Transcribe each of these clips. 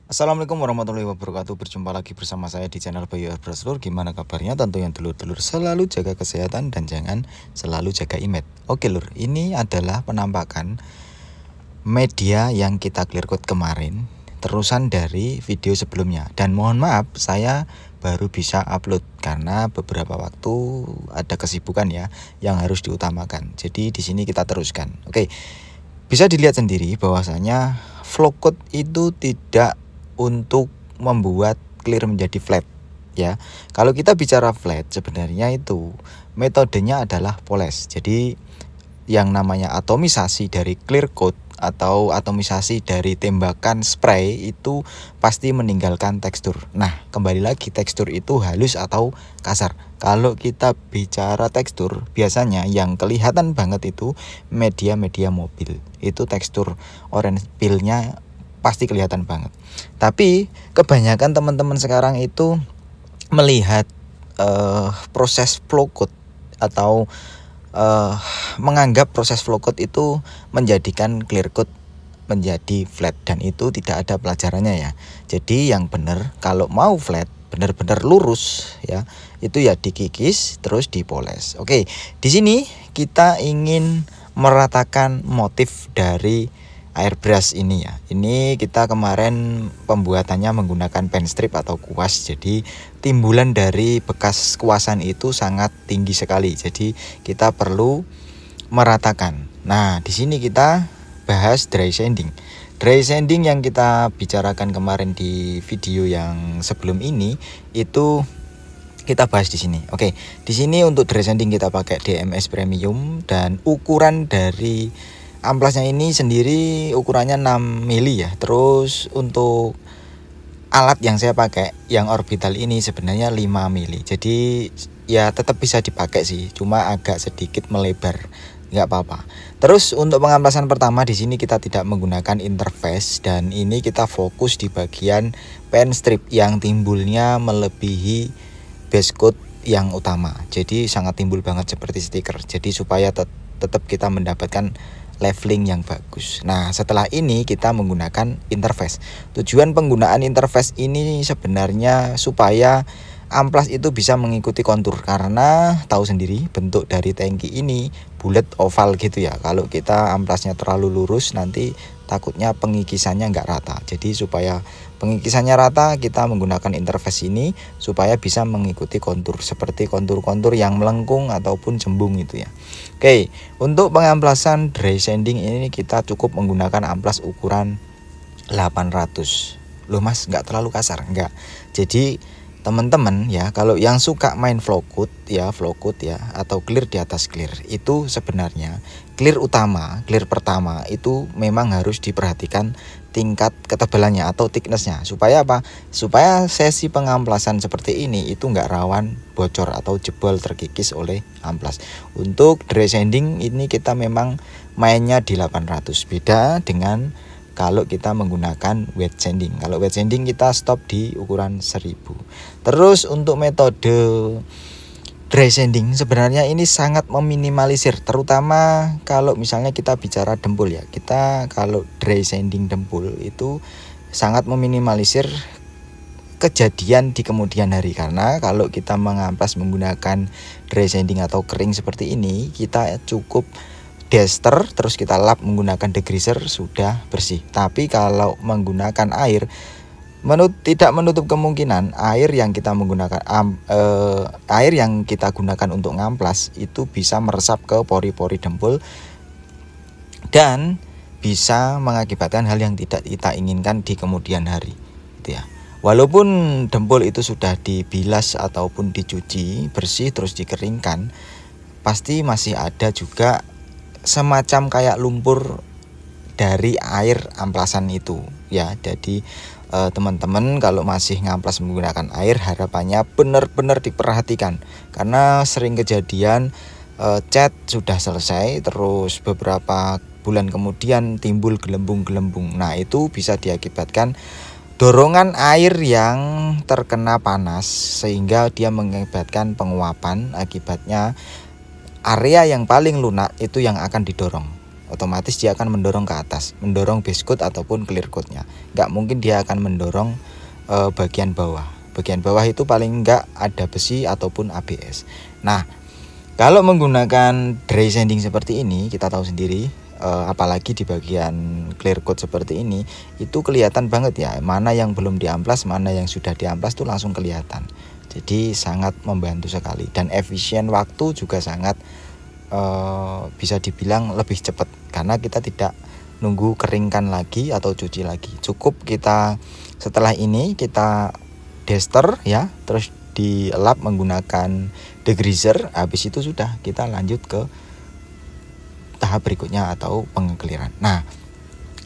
Assalamualaikum warahmatullahi wabarakatuh. Berjumpa lagi bersama saya di channel Bayu Airbrush Lur. Gimana kabarnya? Tentunya dulur-dulur selalu jaga kesehatan dan jangan selalu jaga image. Oke lur, ini adalah penampakan media yang kita clear coat kemarin, terusan dari video sebelumnya. Dan mohon maaf, saya baru bisa upload karena beberapa waktu ada kesibukan ya yang harus diutamakan. Jadi di sini kita teruskan. Oke, bisa dilihat sendiri bahwasanya vlog coat itu tidak untuk membuat clear menjadi flat ya. Kalau kita bicara flat, sebenarnya itu metodenya adalah poles. Jadi yang namanya atomisasi dari clear coat atau atomisasi dari tembakan spray itu pasti meninggalkan tekstur. Nah, kembali lagi tekstur itu halus atau kasar. Kalau kita bicara tekstur, biasanya yang kelihatan banget itu media-media mobil. Itu tekstur orange peel-nya pasti kelihatan banget. Tapi kebanyakan teman-teman sekarang itu melihat proses flow coat atau menganggap proses flow coat itu menjadikan clear coat menjadi flat, dan itu tidak ada pelajarannya ya. Jadi yang benar kalau mau flat benar-benar lurus ya, itu ya dikikis terus dipoles. Oke, di sini kita ingin meratakan motif dari airbrush ini ya. Ini kita kemarin pembuatannya menggunakan pen strip atau kuas. Jadi timbulan dari bekas kuasan itu sangat tinggi sekali. Jadi kita perlu meratakan. Nah, di sini kita bahas dry sanding. Dry sanding yang kita bicarakan kemarin di video yang sebelum ini itu kita bahas di sini. Oke, di sini untuk dry sanding kita pakai DMS Premium dan ukuran dari amplasnya ini sendiri ukurannya 6 mili ya. Terus untuk alat yang saya pakai yang orbital ini sebenarnya 5 mili. Jadi ya tetap bisa dipakai sih, cuma agak sedikit melebar, nggak apa-apa. Terus untuk pengamplasan pertama di sini kita tidak menggunakan interface, dan ini kita fokus di bagian pen strip yang timbulnya melebihi base coat yang utama. Jadi sangat timbul banget seperti stiker. Jadi supaya tetap kita mendapatkan leveling yang bagus. Nah, setelah ini kita menggunakan interface. Tujuan penggunaan interface ini sebenarnya supaya amplas itu bisa mengikuti kontur, karena tahu sendiri bentuk dari tangki ini bulat oval gitu ya. Kalau kita amplasnya terlalu lurus nanti takutnya pengikisannya nggak rata. Jadi supaya pengikisannya rata kita menggunakan interface ini supaya bisa mengikuti kontur seperti kontur-kontur yang melengkung ataupun cembung itu ya. Oke, untuk pengamplasan dry sanding ini kita cukup menggunakan amplas ukuran 800. Loh mas, nggak terlalu kasar? Nggak. Jadi teman-teman ya, kalau yang suka main flow coat ya atau clear di atas clear, itu sebenarnya clear utama, clear pertama itu memang harus diperhatikan tingkat ketebalannya atau thicknessnya. Supaya apa? Supaya sesi pengamplasan seperti ini itu nggak rawan bocor atau jebol terkikis oleh amplas. Untuk dry sanding ini kita memang mainnya di 800, beda dengan kalau kita menggunakan wet sanding. Kalau wet sanding kita stop di ukuran 1000. Terus untuk metode dry sanding sebenarnya ini sangat meminimalisir, terutama kalau misalnya kita bicara dempul ya. Kita kalau dry sanding dempul itu sangat meminimalisir kejadian di kemudian hari, karena kalau kita mengamplas menggunakan dry sanding atau kering seperti ini, kita cukup daster terus kita lap menggunakan degreaser sudah bersih. Tapi kalau menggunakan air, tidak menutup kemungkinan air yang kita menggunakan air yang kita gunakan untuk ngamplas itu bisa meresap ke pori-pori dempul dan bisa mengakibatkan hal yang tidak kita inginkan di kemudian hari gitu ya. Walaupun dempul itu sudah dibilas ataupun dicuci bersih terus dikeringkan, pasti masih ada juga semacam kayak lumpur dari air amplasan itu ya. Jadi teman-teman kalau masih ngamplas menggunakan air, harapannya benar-benar diperhatikan, karena sering kejadian cat sudah selesai terus beberapa bulan kemudian timbul gelembung-gelembung. Nah, itu bisa diakibatkan dorongan air yang terkena panas sehingga dia mengakibatkan penguapan. Akibatnya area yang paling lunak itu yang akan didorong. otomatis dia akan mendorong ke atas, mendorong base coat ataupun clear coatnya. Nggak mungkin dia akan mendorong bagian bawah. Bagian bawah itu paling nggak ada besi ataupun ABS. Nah, kalau menggunakan dry sanding seperti ini, kita tahu sendiri, apalagi di bagian clear coat seperti ini, itu kelihatan banget ya, mana yang belum diamplas, mana yang sudah diamplas tuh langsung kelihatan. Jadi sangat membantu sekali, dan efisien waktu juga sangat bisa dibilang lebih cepat, karena kita tidak nunggu keringkan lagi atau cuci lagi. Cukup kita setelah ini kita daster ya, terus dilap menggunakan degreaser, habis itu sudah kita lanjut ke tahap berikutnya atau pengekliran. Nah,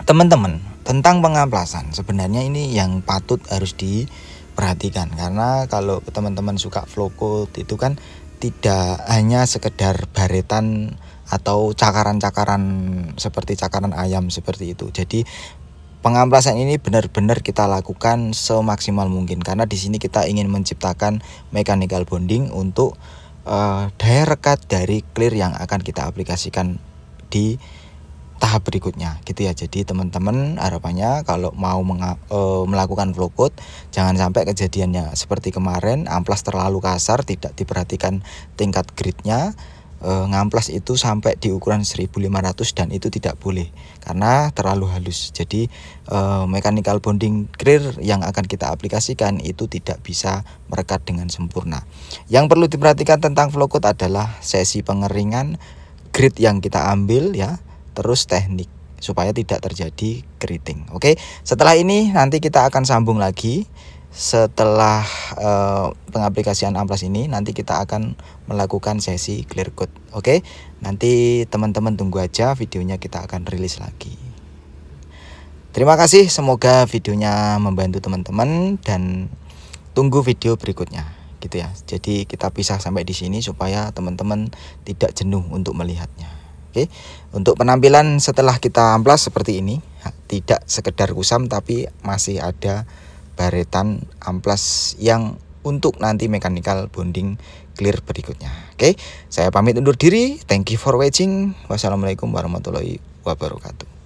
teman-teman, tentang pengamplasan sebenarnya ini yang patut harus diperhatikan, karena kalau teman-teman suka flow coat itu kan tidak hanya sekedar baretan atau cakaran-cakaran seperti cakaran ayam seperti itu. Jadi pengamplasan ini benar-benar kita lakukan semaksimal mungkin, karena di sini kita ingin menciptakan mechanical bonding untuk daya rekat dari clear yang akan kita aplikasikan di tahap berikutnya gitu ya. Jadi teman-teman harapannya kalau mau melakukan flow coat, jangan sampai kejadiannya seperti kemarin, amplas terlalu kasar, tidak diperhatikan tingkat gritnya, ngamplas itu sampai di ukuran 1500, dan itu tidak boleh karena terlalu halus. Jadi mechanical bonding clear yang akan kita aplikasikan itu tidak bisa merekat dengan sempurna. Yang perlu diperhatikan tentang flow coat adalah sesi pengeringan, grit yang kita ambil ya, terus teknik supaya tidak terjadi keriting. Oke, setelah ini nanti kita akan sambung lagi. Setelah pengaplikasian amplas ini, nanti kita akan melakukan sesi clear coat. Oke, nanti teman-teman tunggu aja videonya, kita akan rilis lagi. Terima kasih, semoga videonya membantu teman-teman, dan tunggu video berikutnya gitu ya. Jadi kita pisah sampai di sini supaya teman-teman tidak jenuh untuk melihatnya. Oke, untuk penampilan setelah kita amplas seperti ini, tidak sekedar kusam tapi masih ada baretan amplas yang untuk nanti mechanical bonding clear berikutnya. Oke, saya pamit undur diri. Thank you for watching. Wassalamualaikum warahmatullahi wabarakatuh.